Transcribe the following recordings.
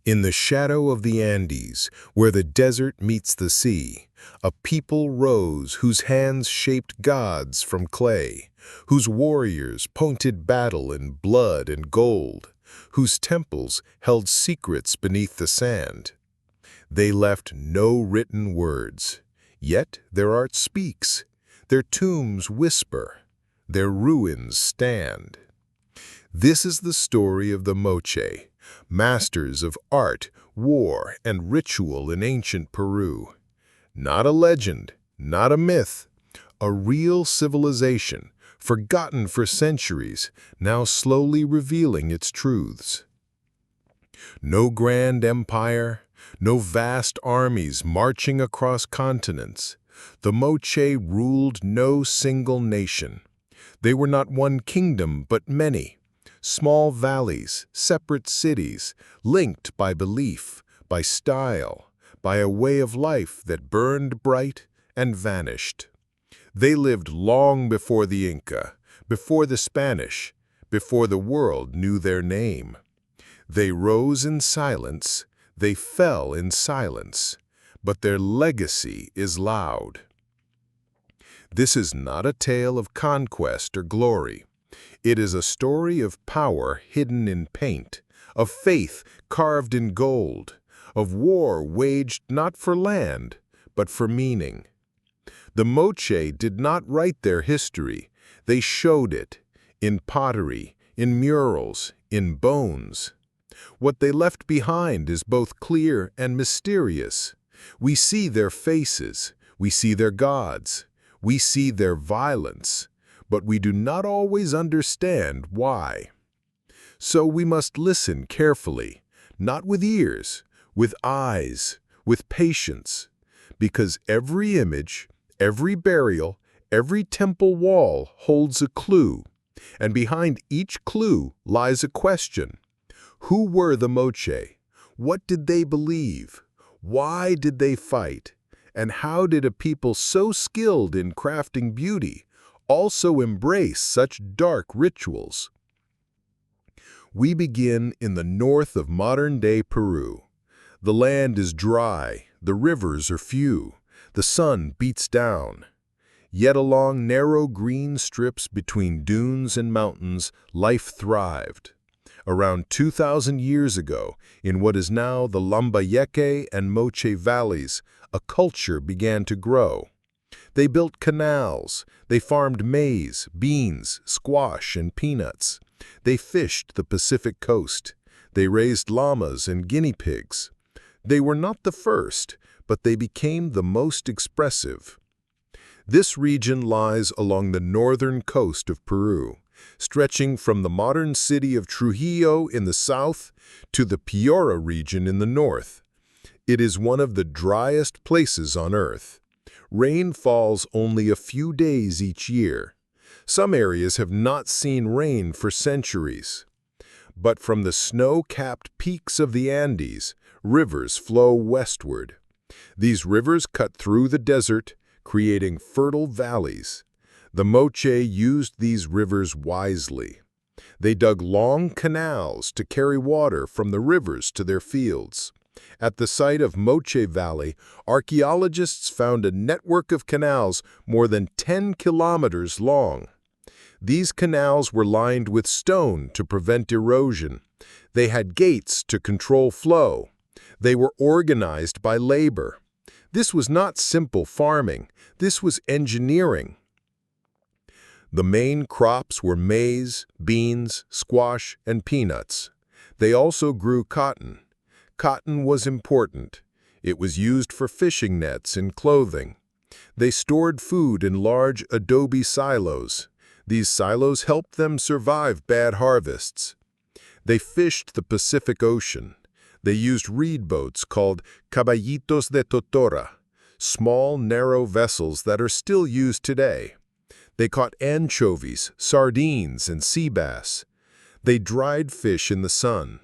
In the shadow of the Andes, where the desert meets the sea, a people rose whose hands shaped gods from clay, whose warriors pointed battle in blood and gold, whose temples held secrets beneath the sand. They left no written words, yet their art speaks, their tombs whisper, their ruins stand. This is the story of the Moche, masters of art, war, and ritual in ancient Peru. Not a legend, not a myth, a real civilization, forgotten for centuries, now slowly revealing its truths. No grand empire, no vast armies marching across continents. The Moche ruled no single nation. They were not one kingdom, but many. Small valleys, separate cities, linked by belief, by style, by a way of life that burned bright and vanished. They lived long before the Inca, before the Spanish, before the world knew their name. They rose in silence, they fell in silence, but their legacy is loud. This is not a tale of conquest or glory. It is a story of power hidden in paint, of faith carved in gold, of war waged not for land, but for meaning. The Moche did not write their history, they showed it, in pottery, in murals, in bones. What they left behind is both clear and mysterious. We see their faces, we see their gods, we see their violence, but we do not always understand why. So we must listen carefully, not with ears, with eyes, with patience, because every image, every burial, every temple wall holds a clue, and behind each clue lies a question. Who were the Moche? What did they believe? Why did they fight? And how did a people so skilled in crafting beauty also embrace such dark rituals? We begin in the north of modern-day Peru. The land is dry, the rivers are few, the sun beats down. Yet along narrow green strips between dunes and mountains, life thrived. Around 2,000 years ago, in what is now the Lambayeque and Moche valleys, a culture began to grow. They built canals, they farmed maize, beans, squash, and peanuts. They fished the Pacific coast. They raised llamas and guinea pigs. They were not the first, but they became the most expressive. This region lies along the northern coast of Peru, stretching from the modern city of Trujillo in the south to the Piura region in the north. It is one of the driest places on Earth. Rain falls only a few days each year. Some areas have not seen rain for centuries. But from the snow-capped peaks of the Andes, rivers flow westward. These rivers cut through the desert, creating fertile valleys. The Moche used these rivers wisely. They dug long canals to carry water from the rivers to their fields. At the site of Moche Valley, archaeologists found a network of canals more than 10 kilometers long. These canals were lined with stone to prevent erosion. They had gates to control flow. They were organized by labor. This was not simple farming. This was engineering. The main crops were maize, beans, squash, and peanuts. They also grew cotton. Cotton was important. It was used for fishing nets and clothing. They stored food in large adobe silos. These silos helped them survive bad harvests. They fished the Pacific Ocean. They used reed boats called caballitos de totora, small, narrow vessels that are still used today. They caught anchovies, sardines, and sea bass. They dried fish in the sun.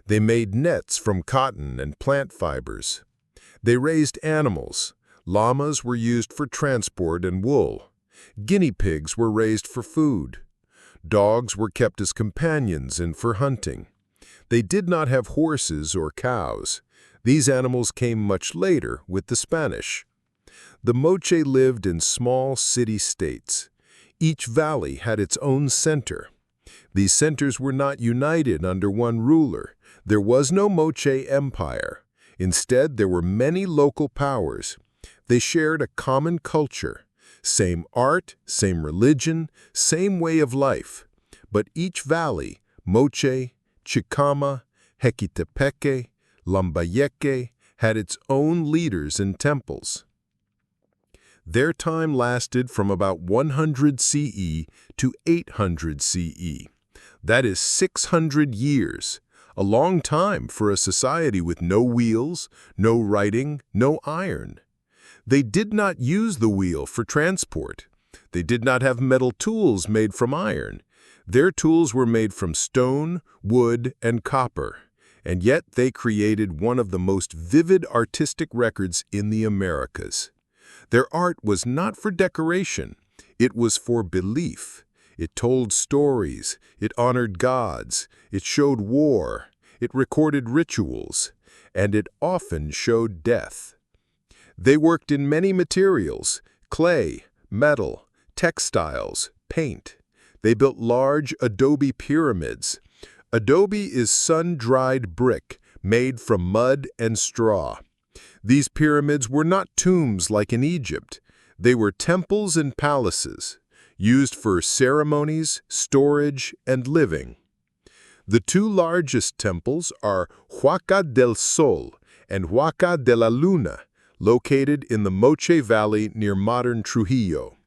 They made nets from cotton and plant fibers. They raised animals. Llamas were used for transport and wool. Guinea pigs were raised for food. Dogs were kept as companions and for hunting. They did not have horses or cows. These animals came much later with the Spanish. The Moche lived in small city-states. Each valley had its own center. These centers were not united under one ruler. There was no Moche Empire. Instead, there were many local powers. They shared a common culture, same art, same religion, same way of life. But each valley, Moche, Chicama, Jequitepeque, Lambayeque, had its own leaders and temples. Their time lasted from about 100 CE to 800 CE. That is 600 years, a long time for a society with no wheels, no writing, no iron. They did not use the wheel for transport. They did not have metal tools made from iron. Their tools were made from stone, wood, and copper. And yet they created one of the most vivid artistic records in the Americas. Their art was not for decoration. It was for belief. It told stories. It honored gods. It showed war. It recorded rituals. And it often showed death. They worked in many materials: clay, metal, textiles, paint. They built large adobe pyramids. Adobe is sun-dried brick made from mud and straw. These pyramids were not tombs like in Egypt. They were temples and palaces, used for ceremonies, storage, and living. The two largest temples are Huaca del Sol and Huaca de la Luna, located in the Moche Valley near modern Trujillo.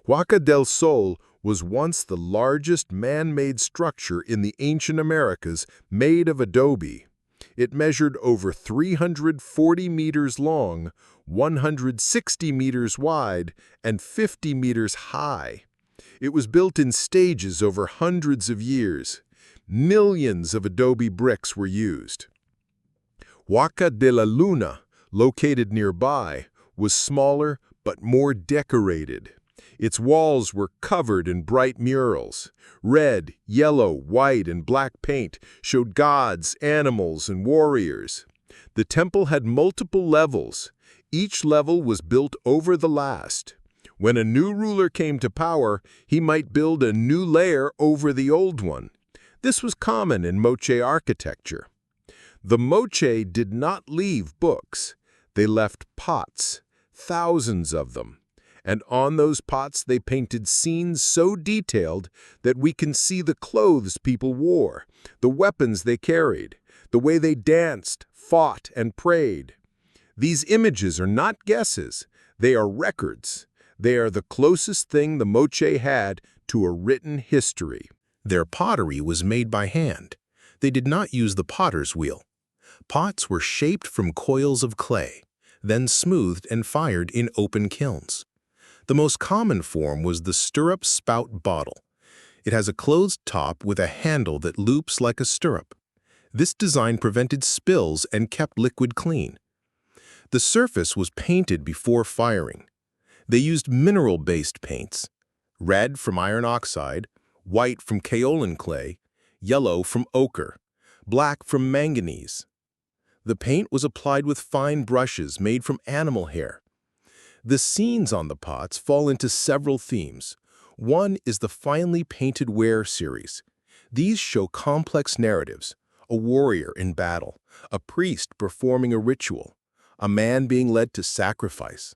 Huaca del Sol was once the largest man-made structure in the ancient Americas made of adobe. It measured over 340 meters long, 160 meters wide, and 50 meters high. It was built in stages over hundreds of years. Millions of adobe bricks were used. Huaca de la Luna, located nearby, was smaller but more decorated. Its walls were covered in bright murals. Red, yellow, white, and black paint showed gods, animals, and warriors. The temple had multiple levels. Each level was built over the last. When a new ruler came to power, he might build a new layer over the old one. This was common in Moche architecture. The Moche did not leave books. They left pots, thousands of them. And on those pots they painted scenes so detailed that we can see the clothes people wore, the weapons they carried, the way they danced, fought, and prayed. These images are not guesses. They are records. They are the closest thing the Moche had to a written history. Their pottery was made by hand. They did not use the potter's wheel. Pots were shaped from coils of clay, then smoothed and fired in open kilns. The most common form was the stirrup spout bottle. It has a closed top with a handle that loops like a stirrup. This design prevented spills and kept liquid clean. The surface was painted before firing. They used mineral-based paints: red from iron oxide, white from kaolin clay, yellow from ochre, black from manganese. The paint was applied with fine brushes made from animal hair. The scenes on the pots fall into several themes. One is the finely painted ware series. These show complex narratives: a warrior in battle, a priest performing a ritual, a man being led to sacrifice.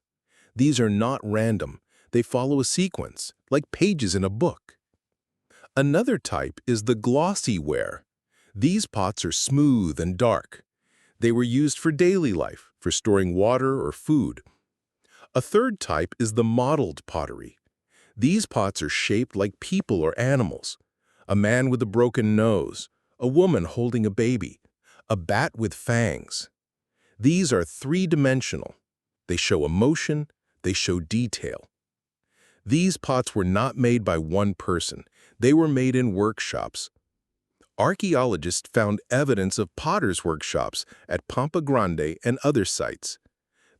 These are not random. They follow a sequence, like pages in a book. Another type is the glossy ware. These pots are smooth and dark. They were used for daily life, for storing water or food. A third type is the modeled pottery. These pots are shaped like people or animals: a man with a broken nose, a woman holding a baby, a bat with fangs. These are three-dimensional. They show emotion, they show detail. These pots were not made by one person. They were made in workshops. Archaeologists found evidence of potters' workshops at Pampa Grande and other sites.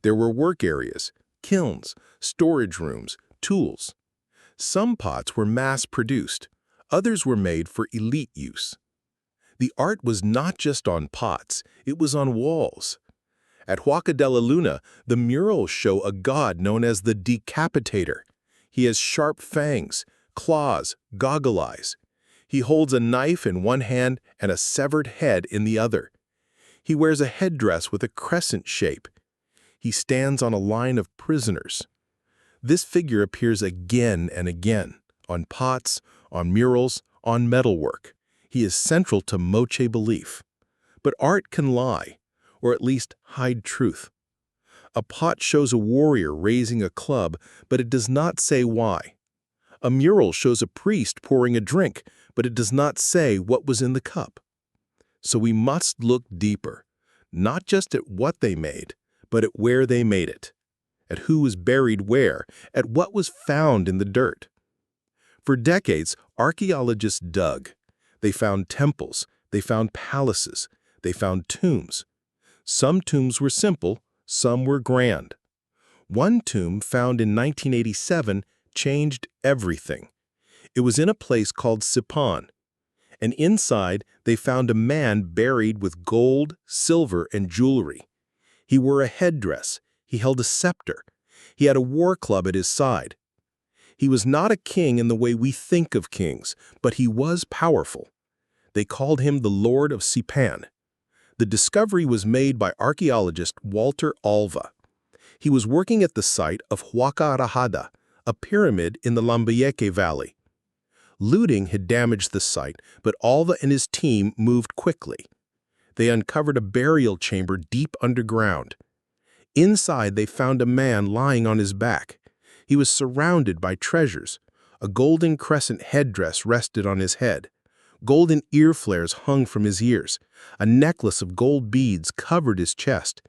There were work areas, kilns, storage rooms, tools. Some pots were mass-produced. Others were made for elite use. The art was not just on pots, it was on walls. At Huaca de la Luna, the murals show a god known as the Decapitator. He has sharp fangs, claws, goggle eyes. He holds a knife in one hand and a severed head in the other. He wears a headdress with a crescent shape. He stands on a line of prisoners. This figure appears again and again, on pots, on murals, on metalwork. He is central to Moche belief. But art can lie, or at least hide truth. A pot shows a warrior raising a club, but it does not say why. A mural shows a priest pouring a drink, but it does not say what was in the cup. So we must look deeper, not just at what they made, but at where they made it, at who was buried where, at what was found in the dirt. For decades, archaeologists dug. They found temples, they found palaces, they found tombs. Some tombs were simple, some were grand. One tomb found in 1987 changed everything. It was in a place called Sipan, and inside they found a man buried with gold, silver, and jewelry. He wore a headdress, he held a scepter, he had a war club at his side. He was not a king in the way we think of kings, but he was powerful. They called him the Lord of Sipan. The discovery was made by archaeologist Walter Alva. He was working at the site of Huaca Rajada, a pyramid in the Lambayeque Valley. Looting had damaged the site, but Alva and his team moved quickly. They uncovered a burial chamber deep underground. Inside, they found a man lying on his back. He was surrounded by treasures. A golden crescent headdress rested on his head. Golden ear flares hung from his ears. A necklace of gold beads covered his chest.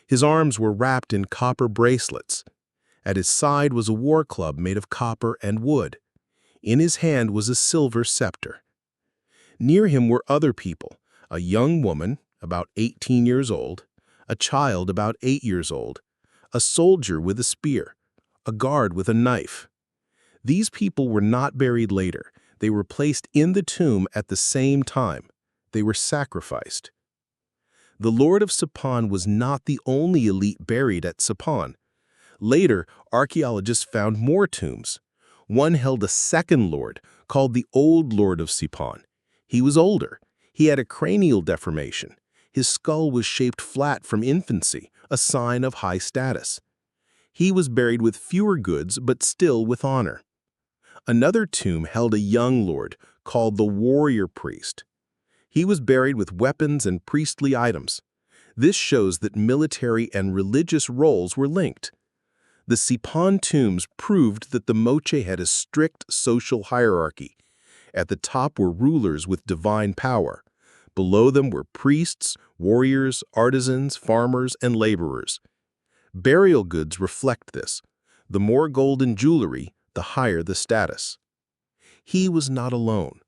His arms were wrapped in copper bracelets. At his side was a war club made of copper and wood. In his hand was a silver scepter. Near him were other people, a young woman, about 18 years old, a child about 8 years old, a soldier with a spear, a guard with a knife. These people were not buried later. They were placed in the tomb at the same time. They were sacrificed. The Lord of Sipan was not the only elite buried at Sipan. Later, archaeologists found more tombs. One held a second lord, called the Old Lord of Sipan. He was older. He had a cranial deformation. His skull was shaped flat from infancy, a sign of high status. He was buried with fewer goods, but still with honor. Another tomb held a young lord, called the warrior priest. He was buried with weapons and priestly items. This shows that military and religious roles were linked. The Sipan tombs proved that the Moche had a strict social hierarchy. At the top were rulers with divine power. Below them were priests, warriors, artisans, farmers, and laborers. Burial goods reflect this. The more gold and jewelry, the higher the status. He was not alone.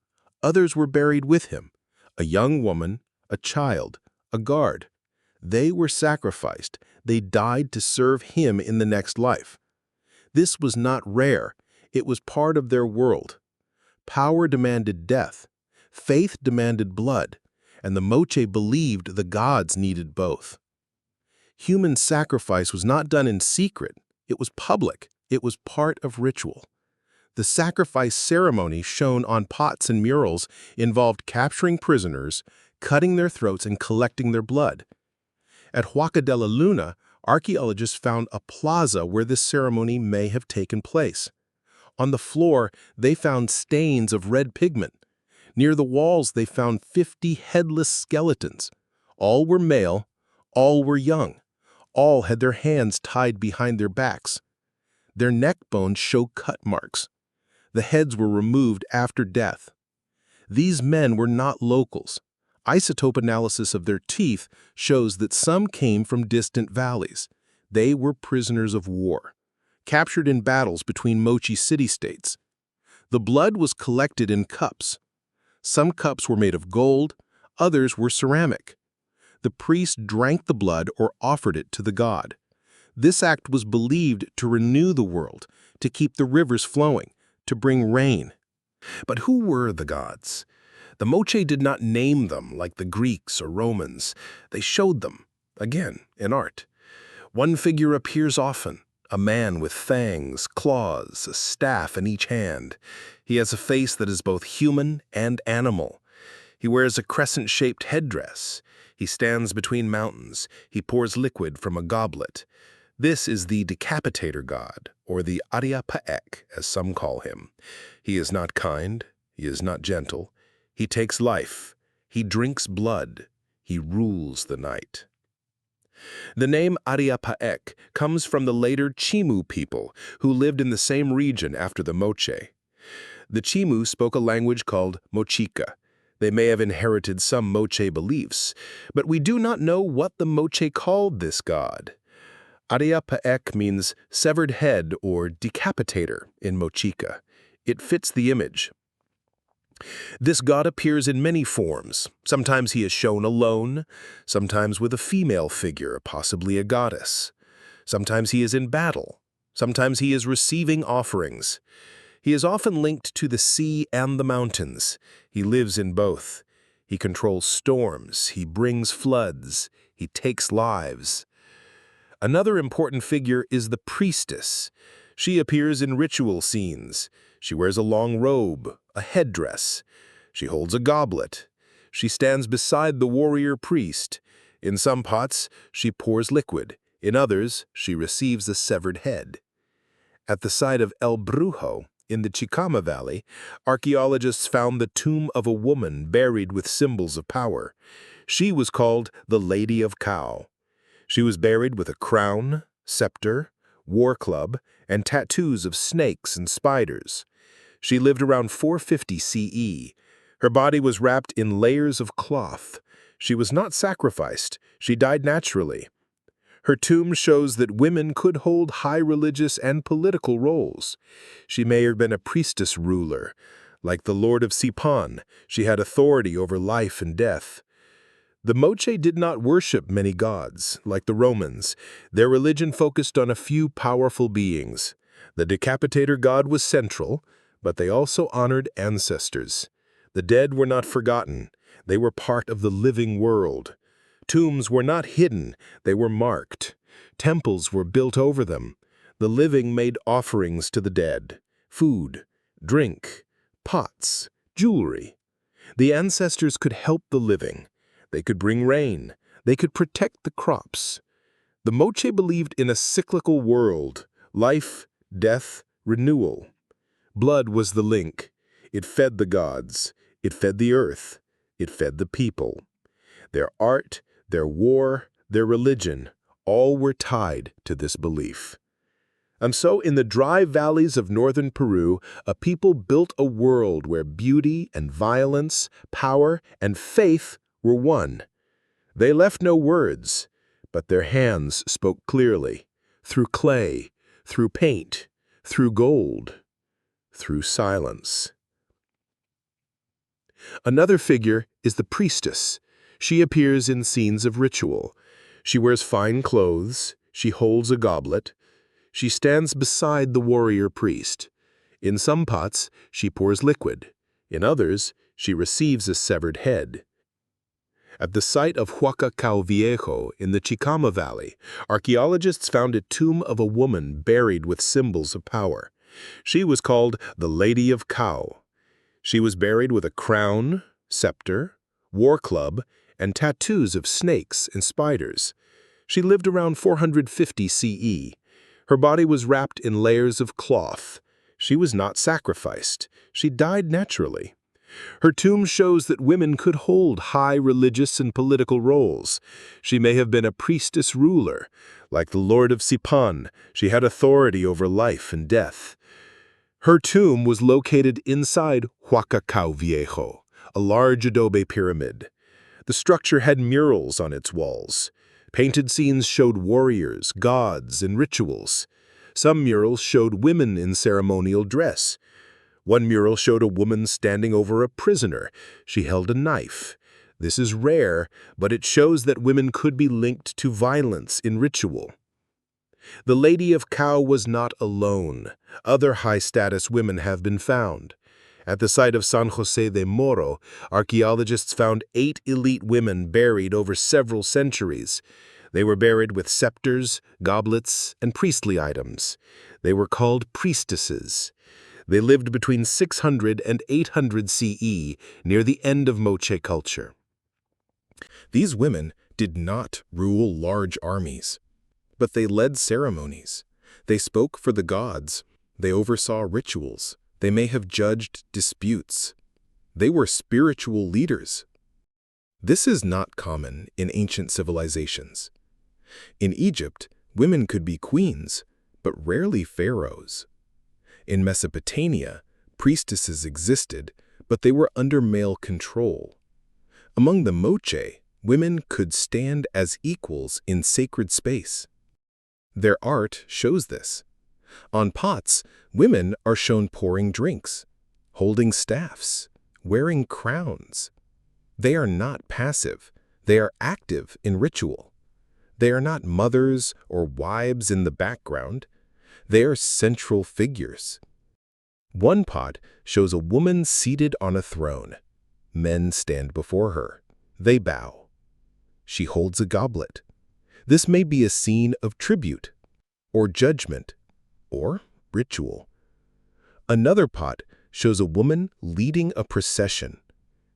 Others were buried with him. A young woman, a child, a guard. They were sacrificed. They died to serve him in the next life. This was not rare. It was part of their world. Power demanded death. Faith demanded blood. And the Moche believed the gods needed both. Human sacrifice was not done in secret. It was public. It was part of ritual. The sacrifice ceremony shown on pots and murals involved capturing prisoners, cutting their throats, and collecting their blood. At Huaca de la Luna, archaeologists found a plaza where this ceremony may have taken place. On the floor, they found stains of red pigment. Near the walls, they found 50 headless skeletons. All were male, all were young. All had their hands tied behind their backs. Their neck bones show cut marks. The heads were removed after death. These men were not locals. Isotope analysis of their teeth shows that some came from distant valleys. They were prisoners of war, captured in battles between Moche city-states. The blood was collected in cups. Some cups were made of gold, others were ceramic. The priest drank the blood or offered it to the god. This act was believed to renew the world, to keep the rivers flowing, to bring rain. But who were the gods? The Moche did not name them like the Greeks or Romans. They showed them, again, in art. One figure appears often, a man with fangs, claws, a staff in each hand. He has a face that is both human and animal. He wears a crescent-shaped headdress. He stands between mountains. He pours liquid from a goblet. This is the decapitator god, or the Ariapaek, as some call him. He is not kind. He is not gentle. He takes life. He drinks blood. He rules the night. The name Ariapaek comes from the later Chimu people who lived in the same region after the Moche. The Chimu spoke a language called Mochica. They may have inherited some Moche beliefs, but we do not know what the Moche called this god. Ariapaek means severed head or decapitator in Mochica. It fits the image. This god appears in many forms. Sometimes he is shown alone, sometimes with a female figure, possibly a goddess. Sometimes he is in battle. Sometimes he is receiving offerings. He is often linked to the sea and the mountains. He lives in both. He controls storms. He brings floods. He takes lives. Another important figure is the priestess. She appears in ritual scenes. She wears a long robe, a headdress. She holds a goblet. She stands beside the warrior priest. In some pots, she pours liquid. In others, she receives a severed head. At the site of El Brujo, in the Chicama Valley, archaeologists found the tomb of a woman buried with symbols of power. She was called the Lady of Cow. She was buried with a crown, scepter, war club, and tattoos of snakes and spiders. She lived around 450 CE. Her body was wrapped in layers of cloth. She was not sacrificed. She died naturally. Her tomb shows that women could hold high religious and political roles. She may have been a priestess ruler. Like the Lord of Sipan, she had authority over life and death. The Moche did not worship many gods, like the Romans. Their religion focused on a few powerful beings. The decapitator god was central, but they also honored ancestors. The dead were not forgotten. They were part of the living world. Tombs were not hidden. They were marked. Temples were built over them. The living made offerings to the dead. Food, drink, pots, jewelry. The ancestors could help the living. They could bring rain. They could protect the crops. The Moche believed in a cyclical world, life, death, renewal. Blood was the link. It fed the gods. It fed the earth. It fed the people. Their art, their war, their religion, all were tied to this belief. And so in the dry valleys of northern Peru, a people built a world where beauty and violence, power and faith were one. They left no words, but their hands spoke clearly, through clay, through paint, through gold, through silence. Another figure is the priestess. She appears in scenes of ritual. She wears fine clothes. She holds a goblet. She stands beside the warrior priest. In some pots, she pours liquid. In others, she receives a severed head. At the site of Huacacao Viejo in the Chicama Valley, archaeologists found a tomb of a woman buried with symbols of power. She was called the Lady of Cow. She was buried with a crown, scepter, war club, and tattoos of snakes and spiders. She lived around 450 CE. Her body was wrapped in layers of cloth. She was not sacrificed. She died naturally. Her tomb shows that women could hold high religious and political roles. She may have been a priestess ruler. Like the Lord of Sipan, she had authority over life and death. Her tomb was located inside Huacacao Viejo, a large adobe pyramid. The structure had murals on its walls. Painted scenes showed warriors, gods, and rituals. Some murals showed women in ceremonial dress. One mural showed a woman standing over a prisoner. She held a knife. This is rare, but it shows that women could be linked to violence in ritual. The Lady of Cow was not alone. Other high-status women have been found. At the site of San Jose de Moro, archaeologists found 8 elite women buried over several centuries. They were buried with scepters, goblets, and priestly items. They were called priestesses. They lived between 600 and 800 CE, near the end of Moche culture. These women did not rule large armies, but they led ceremonies. They spoke for the gods. They oversaw rituals. They may have judged disputes. They were spiritual leaders. This is not common in ancient civilizations. In Egypt, women could be queens, but rarely pharaohs. In Mesopotamia, priestesses existed, but they were under male control. Among the Moche, women could stand as equals in sacred space. Their art shows this. On pots, women are shown pouring drinks, holding staffs, wearing crowns. They are not passive. They are active in ritual. They are not mothers or wives in the background. They are central figures. One pot shows a woman seated on a throne. Men stand before her. They bow. She holds a goblet. This may be a scene of tribute, or judgment, or ritual. Another pot shows a woman leading a procession.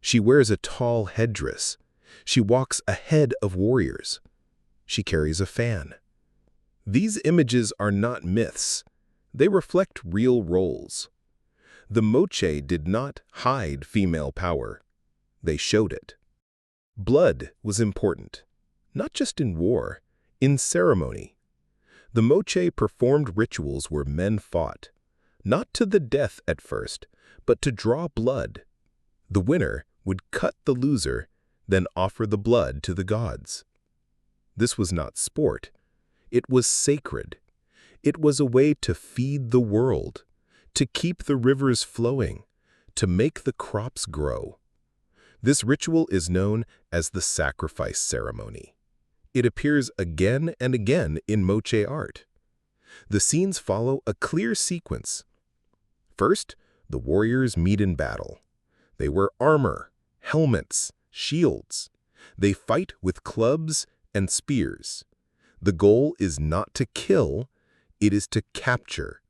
She wears a tall headdress. She walks ahead of warriors. She carries a fan. These images are not myths. They reflect real roles. The Moche did not hide female power. They showed it. Blood was important, not just in war, in ceremony. The Moche performed rituals where men fought, not to the death at first, but to draw blood. The winner would cut the loser, then offer the blood to the gods. This was not sport. It was sacred. It was a way to feed the world, to keep the rivers flowing, to make the crops grow. This ritual is known as the sacrifice ceremony. It appears again and again in Moche art. The scenes follow a clear sequence. First, the warriors meet in battle. They wear armor, helmets, shields. They fight with clubs and spears. The goal is not to kill, it is to capture.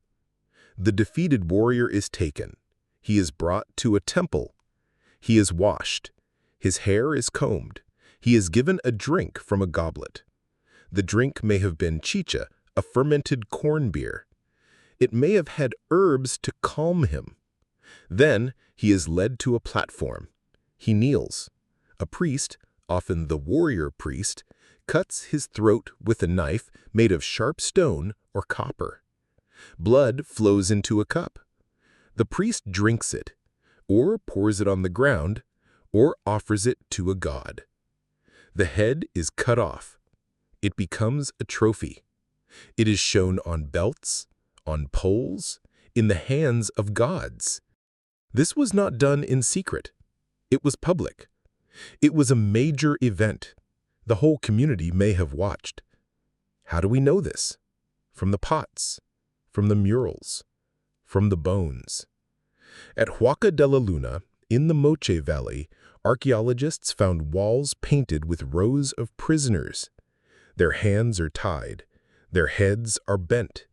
The defeated warrior is taken. He is brought to a temple. He is washed. His hair is combed. He is given a drink from a goblet. The drink may have been chicha, a fermented corn beer. It may have had herbs to calm him. Then he is led to a platform. He kneels. A priest, often the warrior priest, cuts his throat with a knife made of sharp stone or copper. Blood flows into a cup. The priest drinks it, or pours it on the ground, or offers it to a god. The head is cut off. It becomes a trophy. It is shown on belts, on poles, in the hands of gods. This was not done in secret. It was public. It was a major event. The whole community may have watched. How do we know this? From the pots, from the murals, from the bones. At Huaca de la Luna, in the Moche Valley, archaeologists found walls painted with rows of prisoners. Their hands are tied. Their heads are bent.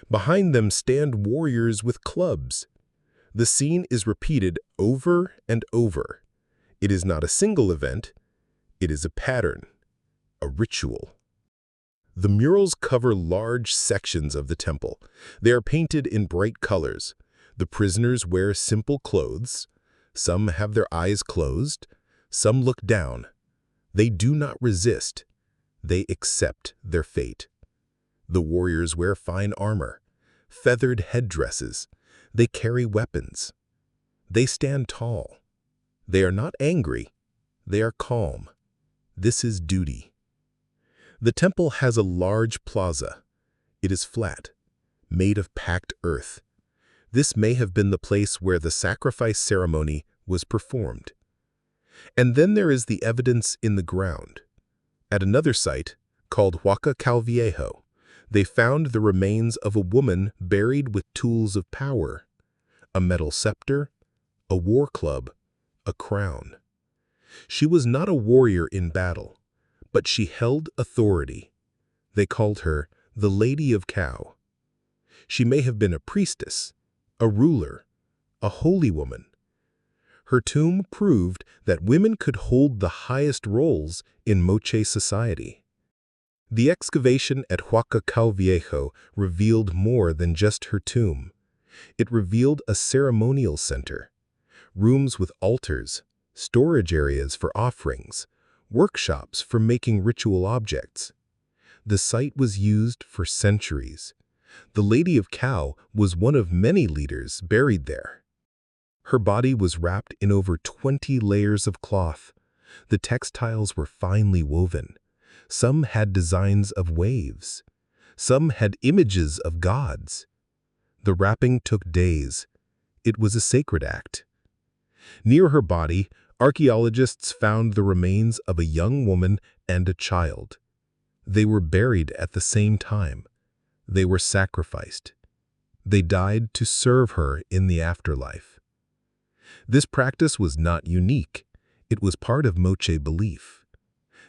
Behind them stand warriors with clubs. The scene is repeated over and over. It is not a single event. It is a pattern, a ritual. The murals cover large sections of the temple. They are painted in bright colors. The prisoners wear simple clothes. Some have their eyes closed. Some look down. They do not resist. They accept their fate. The warriors wear fine armor, feathered headdresses. They carry weapons. They stand tall. They are not angry. They are calm. This is duty. The temple has a large plaza. It is flat, made of packed earth. This may have been the place where the sacrifice ceremony was performed. And then there is the evidence in the ground. At another site, called Huaca Calviejo, they found the remains of a woman buried with tools of power, a metal scepter, a war club, a crown. She was not a warrior in battle, but she held authority. They called her the Lady of Cow. She may have been a priestess, a ruler, a holy woman. Her tomb proved that women could hold the highest roles in Moche society. The excavation at Huacacao Viejo revealed more than just her tomb. It revealed a ceremonial center, rooms with altars, storage areas for offerings, workshops for making ritual objects. The site was used for centuries. The Lady of Cow was one of many leaders buried there. Her body was wrapped in over 20 layers of cloth. The textiles were finely woven. Some had designs of waves. Some had images of gods. The wrapping took days. It was a sacred act. Near her body, archaeologists found the remains of a young woman and a child. They were buried at the same time. They were sacrificed. They died to serve her in the afterlife. This practice was not unique. It was part of Moche belief.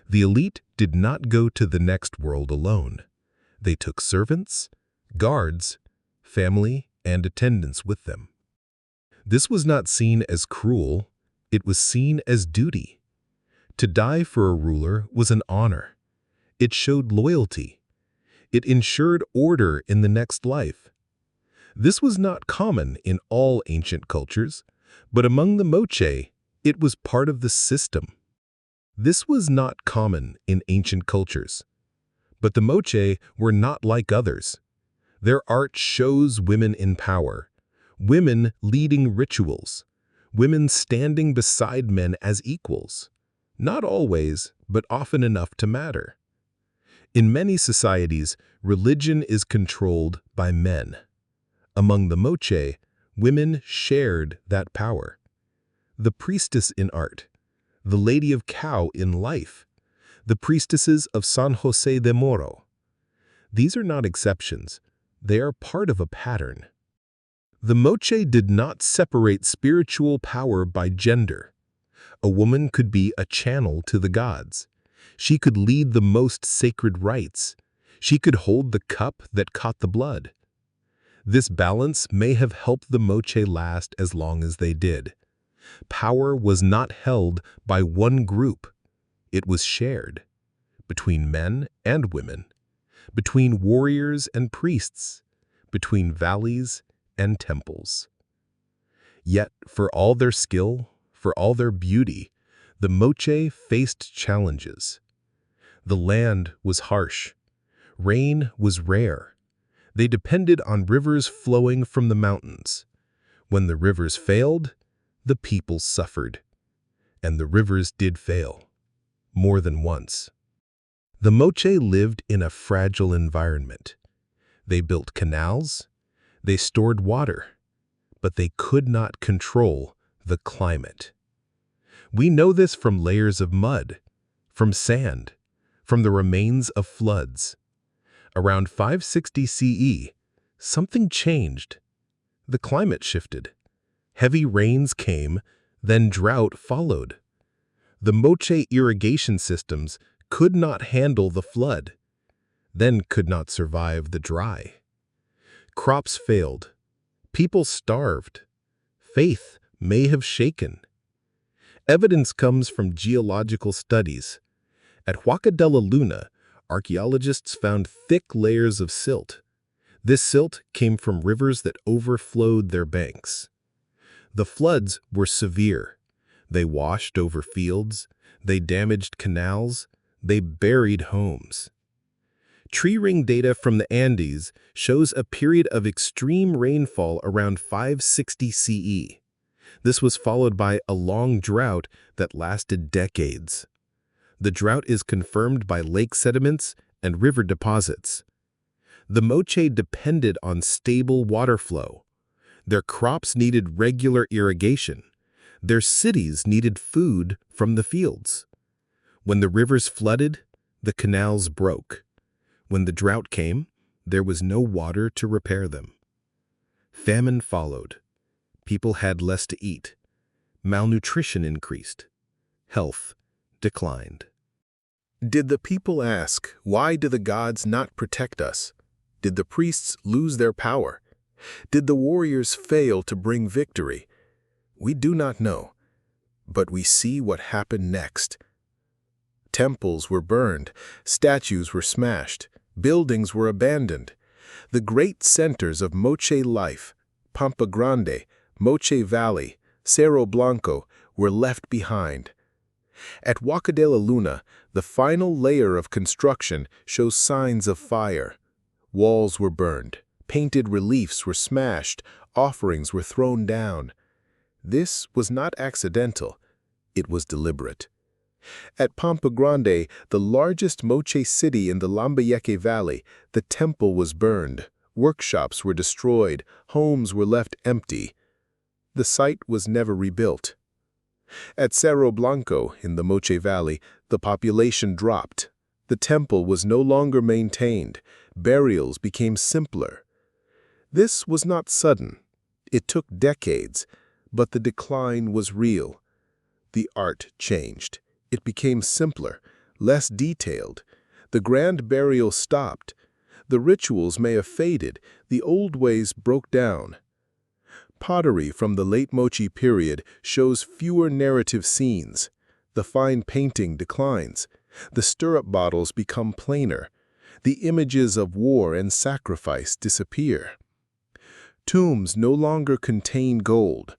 The elite did not go to the next world alone. They took servants, guards, family, and attendants with them. This was not seen as cruel. It was seen as duty. To die for a ruler was an honor. It showed loyalty. It ensured order in the next life. This was not common in all ancient cultures, but among the Moche, it was part of the system. This was not common in ancient cultures. But the Moche were not like others. Their art shows women in power, women leading rituals, women standing beside men as equals. Not always, but often enough to matter. In many societies, religion is controlled by men. Among the Moche, women shared that power. The priestess in art, the Lady of Cow in life, the priestesses of San Jose de Moro. These are not exceptions. They are part of a pattern. The Moche did not separate spiritual power by gender. A woman could be a channel to the gods. She could lead the most sacred rites. She could hold the cup that caught the blood. This balance may have helped the Moche last as long as they did. Power was not held by one group. It was shared between men and women, between warriors and priests, between valleys and temples. Yet, for all their skill, for all their beauty, the Moche faced challenges. The land was harsh. Rain was rare. They depended on rivers flowing from the mountains. When the rivers failed, the people suffered. And the rivers did fail, more than once. The Moche lived in a fragile environment. They built canals, they stored water, but they could not control the climate. We know this from layers of mud, from sand, from the remains of floods. Around 560 CE, something changed. The climate shifted. Heavy rains came, then drought followed. The Moche irrigation systems could not handle the flood, then could not survive the dry. Crops failed. People starved. Faith may have shaken. Evidence comes from geological studies. At Huaca de la Luna, archaeologists found thick layers of silt. This silt came from rivers that overflowed their banks. The floods were severe. They washed over fields, they damaged canals, they buried homes. Tree ring data from the Andes shows a period of extreme rainfall around 560 CE. This was followed by a long drought that lasted decades. The drought is confirmed by lake sediments and river deposits. The Moche depended on stable water flow. Their crops needed regular irrigation. Their cities needed food from the fields. When the rivers flooded, the canals broke. When the drought came, there was no water to repair them. Famine followed. People had less to eat. Malnutrition increased. Health declined. Did the people ask, why do the gods not protect us? Did the priests lose their power? Did the warriors fail to bring victory? We do not know, but we see what happened next. Temples were burned, statues were smashed, buildings were abandoned. The great centers of Moche life, Pampa Grande, Moche Valley, Cerro Blanco, were left behind. At Huaca de la Luna, the final layer of construction shows signs of fire. Walls were burned, painted reliefs were smashed, offerings were thrown down. This was not accidental, it was deliberate. At Pampa Grande, the largest Moche city in the Lambayeque Valley, the temple was burned, workshops were destroyed, homes were left empty. The site was never rebuilt. At Cerro Blanco, in the Moche Valley, the population dropped. The temple was no longer maintained. Burials became simpler. This was not sudden. It took decades, but the decline was real. The art changed. It became simpler, less detailed. The grand burial stopped. The rituals may have faded. The old ways broke down. Pottery from the late Moche period shows fewer narrative scenes. The fine painting declines. The stirrup bottles become plainer. The images of war and sacrifice disappear. Tombs no longer contain gold.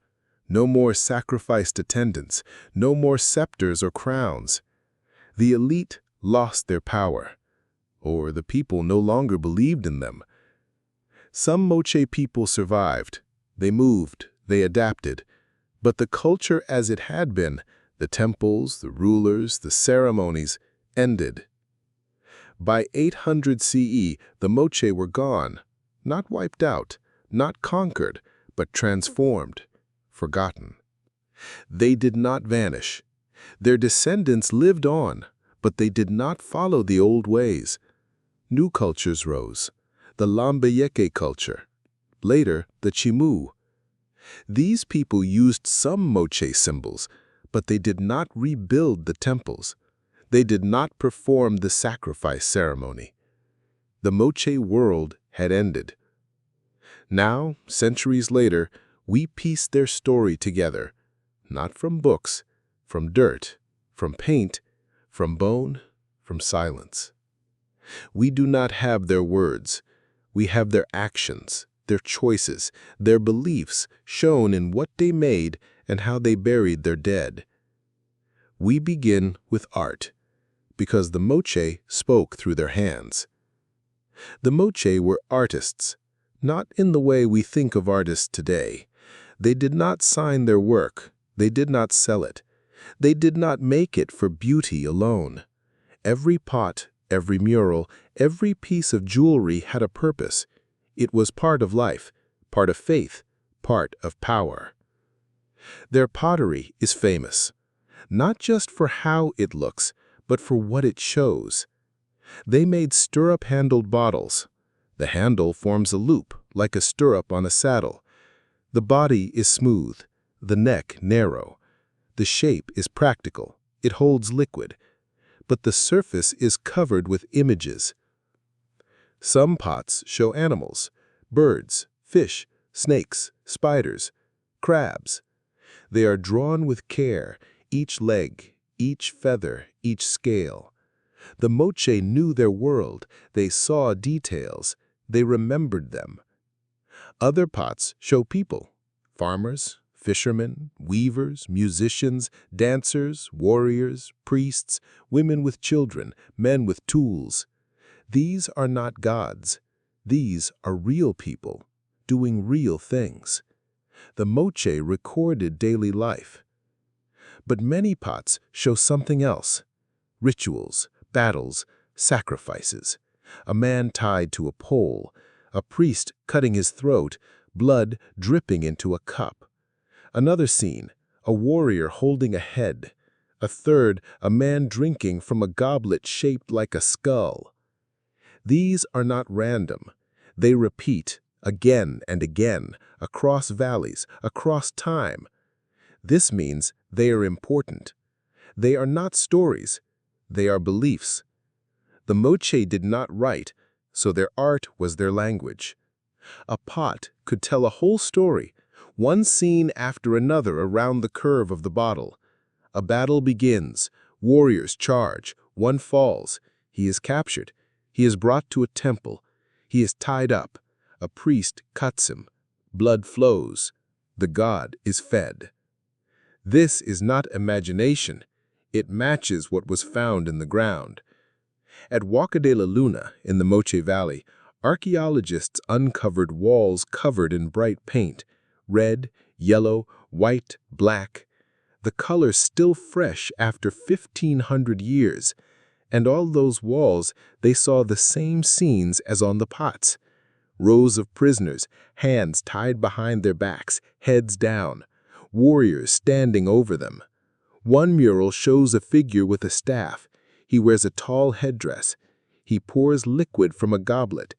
No more sacrificed attendants, no more scepters or crowns. The elite lost their power, or the people no longer believed in them. Some Moche people survived. They moved, they adapted. But the culture as it had been, the temples, the rulers, the ceremonies, ended. By 800 CE, the Moche were gone, not wiped out, not conquered, but transformed. Forgotten. They did not vanish. Their descendants lived on, but they did not follow the old ways. New cultures rose. The Lambayeque culture. Later, the Chimu. These people used some Moche symbols, but they did not rebuild the temples. They did not perform the sacrifice ceremony. The Moche world had ended. Now, centuries later, we piece their story together, not from books, from dirt, from paint, from bone, from silence. We do not have their words. We have their actions, their choices, their beliefs shown in what they made and how they buried their dead. We begin with art, because the Moche spoke through their hands. The Moche were artists, not in the way we think of artists today. They did not sign their work. They did not sell it. They did not make it for beauty alone. Every pot, every mural, every piece of jewelry had a purpose. It was part of life, part of faith, part of power. Their pottery is famous, not just for how it looks, but for what it shows. They made stirrup-handled bottles. The handle forms a loop, like a stirrup on a saddle. The body is smooth, the neck narrow. The shape is practical, it holds liquid, but the surface is covered with images. Some pots show animals, birds, fish, snakes, spiders, crabs. They are drawn with care, each leg, each feather, each scale. The Moche knew their world, they saw details, they remembered them. Other pots show people, farmers, fishermen, weavers, musicians, dancers, warriors, priests, women with children, men with tools. These are not gods. These are real people, doing real things. The Moche recorded daily life. But many pots show something else. Rituals, battles, sacrifices. A man tied to a pole, a priest cutting his throat, blood dripping into a cup. Another scene, a warrior holding a head. A third, a man drinking from a goblet shaped like a skull. These are not random. They repeat again and again, across valleys, across time. This means they are important. They are not stories. They are beliefs. The Moche did not write, so their art was their language. A pot could tell a whole story, one scene after another around the curve of the bottle. A battle begins, warriors charge, one falls, he is captured, he is brought to a temple, he is tied up, a priest cuts him, blood flows, the god is fed. This is not imagination, it matches what was found in the ground. At Huaca de la Luna, in the Moche Valley, archaeologists uncovered walls covered in bright paint, red, yellow, white, black, the colors still fresh after 1,500 years, and all those walls they saw the same scenes as on the pots. Rows of prisoners, hands tied behind their backs, heads down, warriors standing over them. One mural shows a figure with a staff. He wears a tall headdress. He pours liquid from a goblet.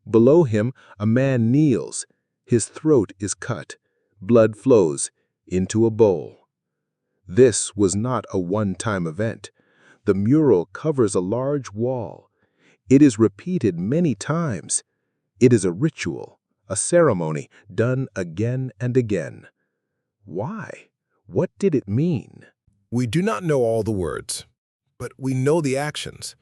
Below him, a man kneels. His throat is cut. Blood flows into a bowl. This was not a one-time event. The mural covers a large wall. It is repeated many times. It is a ritual, a ceremony done again and again. Why? What did it mean? We do not know all the words, but we know the actions.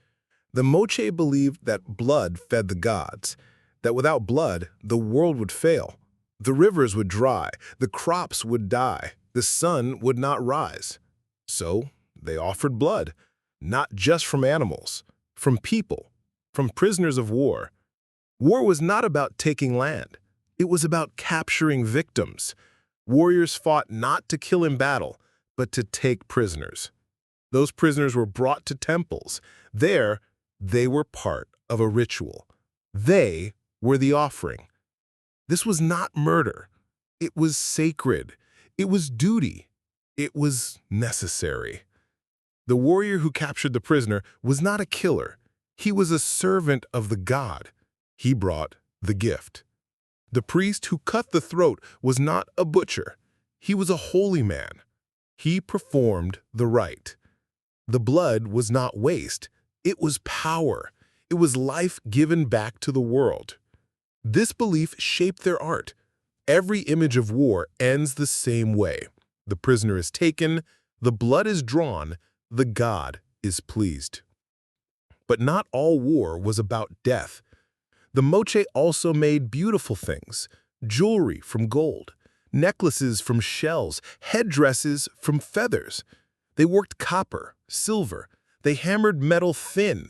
The Moche believed that blood fed the gods, that without blood, the world would fail. The rivers would dry, the crops would die, the sun would not rise. So they offered blood, not just from animals, from people, from prisoners of war. War was not about taking land. It was about capturing victims. Warriors fought not to kill in battle, but to take prisoners. Those prisoners were brought to temples. There, they were part of a ritual. They were the offering. This was not murder. It was sacred. It was duty. It was necessary. The warrior who captured the prisoner was not a killer. He was a servant of the god. He brought the gift. The priest who cut the throat was not a butcher. He was a holy man. He performed the rite. The blood was not waste. It was power. It was life given back to the world. This belief shaped their art. Every image of war ends the same way. The prisoner is taken, the blood is drawn, the god is pleased. But not all war was about death. The Moche also made beautiful things, jewelry from gold, necklaces from shells, headdresses from feathers. They worked copper, silver. They hammered metal thin.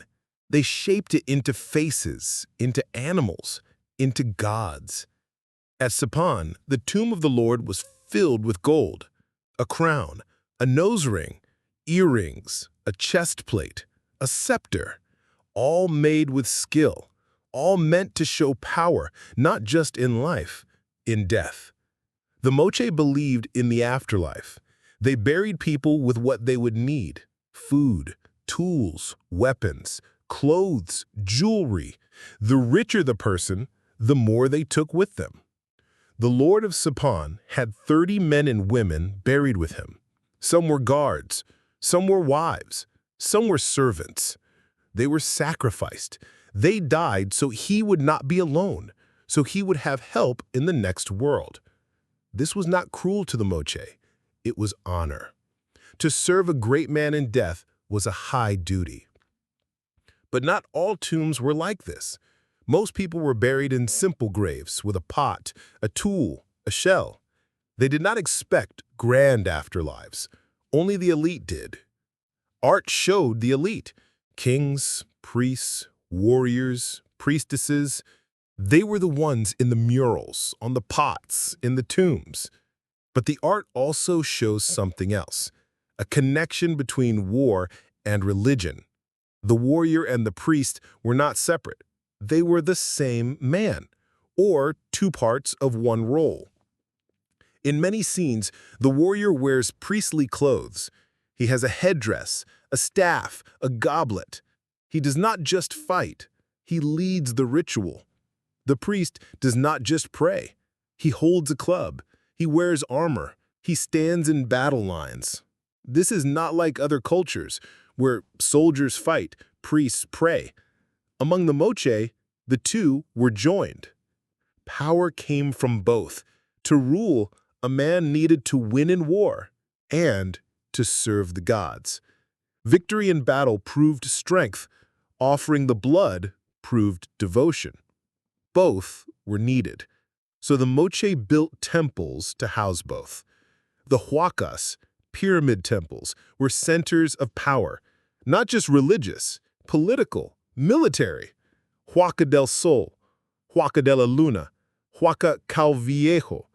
They shaped it into faces, into animals, into gods. At Sapan, the tomb of the Lord was filled with gold, a crown, a nose ring, earrings, a chest plate, a scepter, all made with skill, all meant to show power, not just in life, in death. The Moche believed in the afterlife. They buried people with what they would need: food, tools, weapons, clothes, jewelry. The richer the person, the more they took with them. The Lord of Sapan had 30 men and women buried with him. Some were guards, some were wives, some were servants. They were sacrificed. They died so he would not be alone, so he would have help in the next world. This was not cruel to the Moche. It was honor. To serve a great man in death was a high duty. But not all tombs were like this. Most people were buried in simple graves with a pot, a tool, a shell. They did not expect grand afterlives. Only the elite did. Art showed the elite. Kings, priests, warriors, priestesses. They were the ones in the murals, on the pots, in the tombs. But the art also shows something else, a connection between war and religion. The warrior and the priest were not separate. They were the same man, or two parts of one role. In many scenes, the warrior wears priestly clothes. He has a headdress, a staff, a goblet. He does not just fight. He leads the ritual. The priest does not just pray. He holds a club. He wears armor. He stands in battle lines. This is not like other cultures, where soldiers fight, priests pray. Among the Moche, the two were joined. Power came from both. To rule, a man needed to win in war and to serve the gods. Victory in battle proved strength. Offering the blood proved devotion. Both were needed. So the Moche built temples to house both. The Huacas, pyramid temples, were centers of power, not just religious, political, military. Huaca del Sol, Huaca de la Luna, Huaca Calviejo.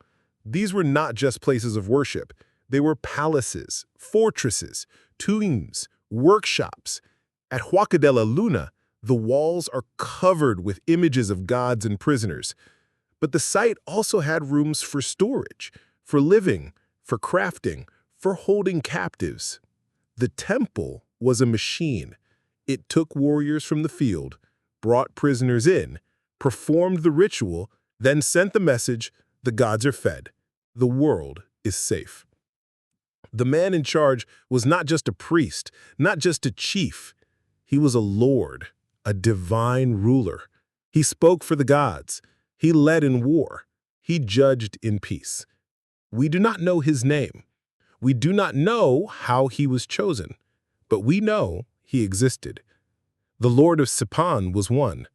These were not just places of worship. They were palaces, fortresses, tombs, workshops. At Huaca de la Luna, the walls are covered with images of gods and prisoners. But the site also had rooms for storage, for living, for crafting, for holding captives. The temple was a machine. It took warriors from the field, brought prisoners in, performed the ritual, then sent the message, the gods are fed, the world is safe. The man in charge was not just a priest, not just a chief. He was a lord, a divine ruler. He spoke for the gods. He led in war. He judged in peace. We do not know his name. We do not know how he was chosen, but we know he existed. The Lord of Sipan was one.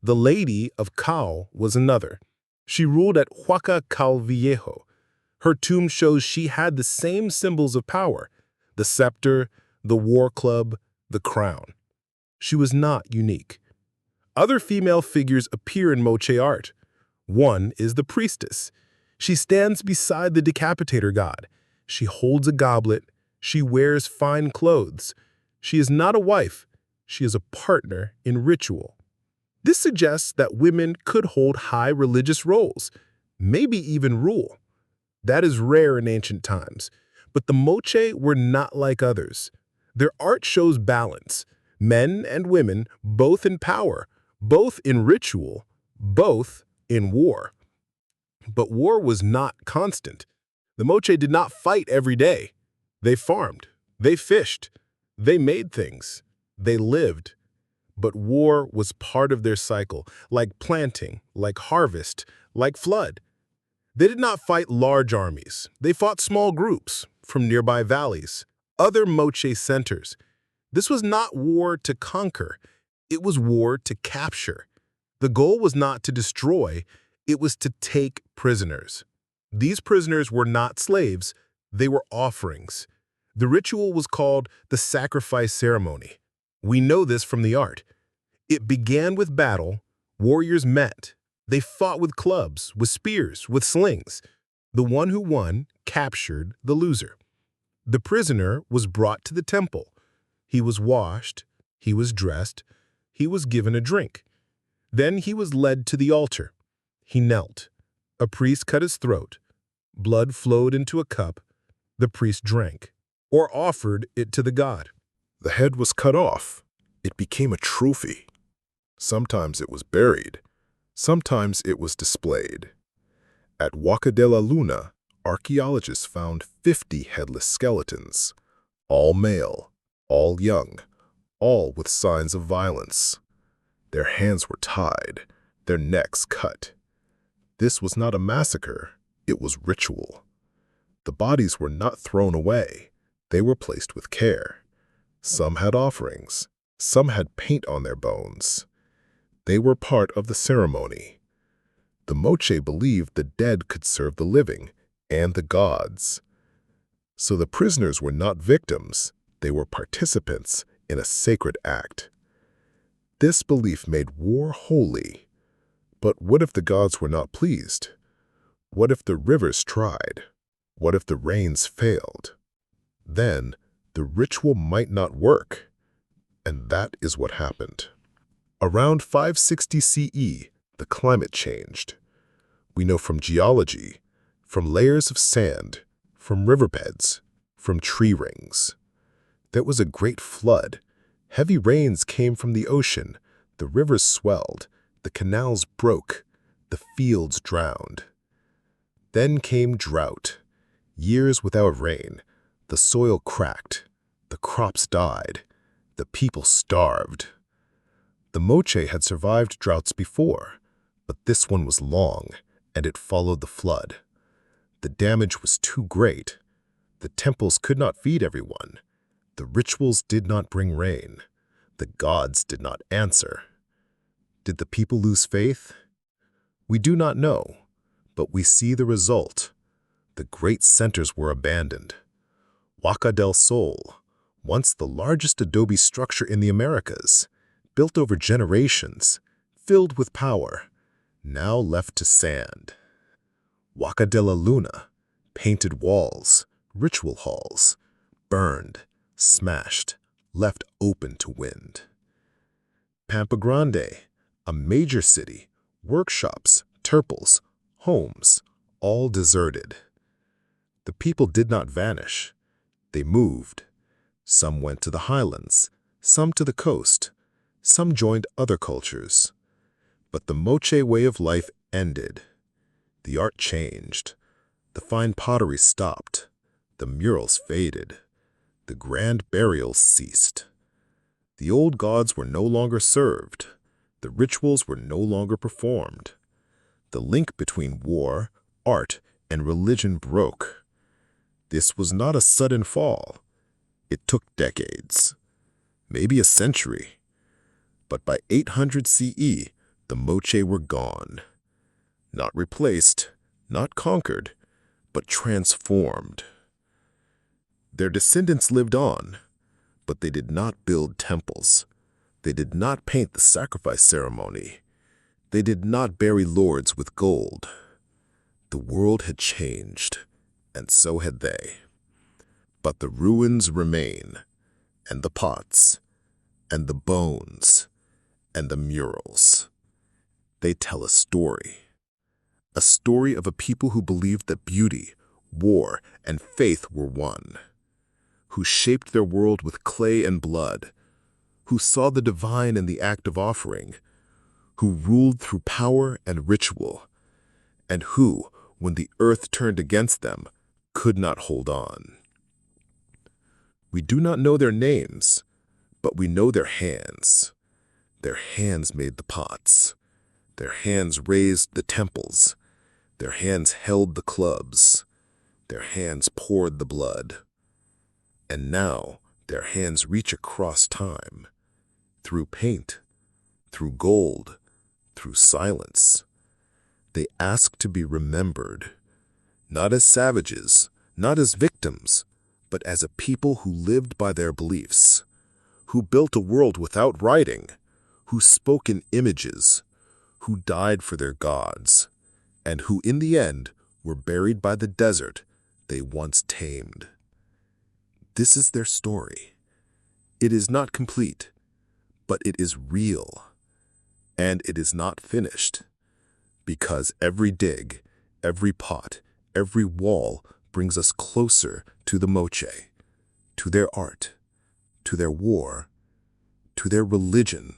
The Lady of Cal was another. She ruled at Huaca Calviejo. Her tomb shows she had the same symbols of power, the scepter, the war club, the crown. She was not unique. Other female figures appear in Moche art. One is the priestess. She stands beside the decapitator god. She holds a goblet. She wears fine clothes. She is not a wife. She is a partner in ritual. This suggests that women could hold high religious roles, maybe even rule. That is rare in ancient times. But the Moche were not like others. Their art shows balance. Men and women, both in power, both in ritual, both in war. But war was not constant. The Moche did not fight every day. They farmed. They fished. They made things. They lived. But war was part of their cycle, like planting, like harvest, like flood. They did not fight large armies. They fought small groups from nearby valleys, other Moche centers. This was not war to conquer. It was war to capture. The goal was not to destroy. It was to take prisoners. These prisoners were not slaves. They were offerings. The ritual was called the sacrifice ceremony. We know this from the art. It began with battle. Warriors met. They fought with clubs, with spears, with slings. The one who won captured the loser. The prisoner was brought to the temple. He was washed. He was dressed. He was given a drink. Then he was led to the altar. He knelt. A priest cut his throat. Blood flowed into a cup. The priest drank, or offered it to the god. The head was cut off. It became a trophy. Sometimes it was buried. Sometimes it was displayed. At Huaca de la Luna, archaeologists found 50 headless skeletons, all male, all young, all with signs of violence. Their hands were tied, their necks cut. This was not a massacre, it was ritual. The bodies were not thrown away, they were placed with care. Some had offerings, some had paint on their bones. They were part of the ceremony. The Moche believed the dead could serve the living and the gods. So the prisoners were not victims, they were participants in a sacred act. This belief made war holy. But what if the gods were not pleased? What if the rivers tried? What if the rains failed? Then the ritual might not work. And that is what happened. Around 560 CE, the climate changed. We know from geology, from layers of sand, from riverbeds, from tree rings. There was a great flood. Heavy rains came from the ocean. The rivers swelled. The canals broke. The fields drowned. Then came drought. Years without rain, the soil cracked, the crops died, the people starved. The Moche had survived droughts before, but this one was long, and it followed the flood. The damage was too great. The temples could not feed everyone. The rituals did not bring rain. The gods did not answer. Did the people lose faith? We do not know, but we see the result. The great centers were abandoned. Huaca del Sol, once the largest adobe structure in the Americas, built over generations, filled with power, now left to sand. Huaca de la Luna, painted walls, ritual halls, burned, smashed, left open to wind. Pampa Grande, a major city, workshops, temples, homes, all deserted. The people did not vanish. They moved. Some went to the highlands, some to the coast, some joined other cultures. But the Moche way of life ended. The art changed. The fine pottery stopped. The murals faded. The grand burials ceased. The old gods were no longer served. The rituals were no longer performed. The link between war, art, and religion broke. This was not a sudden fall. It took decades, maybe a century. But by 800 CE, the Moche were gone. Not replaced, not conquered, but transformed. Their descendants lived on, but they did not build temples. They did not paint the sacrifice ceremony. They did not bury lords with gold. The world had changed, and so had they. But the ruins remain, and the pots, and the bones, and the murals. They tell a story of a people who believed that beauty, war, and faith were one, who shaped their world with clay and blood, who saw the divine in the act of offering, who ruled through power and ritual, and who, when the earth turned against them, could not hold on. We do not know their names, but we know their hands. Their hands made the pots. Their hands raised the temples. Their hands held the clubs. Their hands poured the blood. And now their hands reach across time, through paint, through gold, through silence. They ask to be remembered, not as savages, not as victims, but as a people who lived by their beliefs, who built a world without writing, who spoke in images, who died for their gods, and who in the end were buried by the desert they once tamed. This is their story. It is not complete, but it is real, and it is not finished, because every dig, every pot, every wall brings us closer to the Moche, to their art, to their war, to their religion,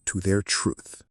to their truth.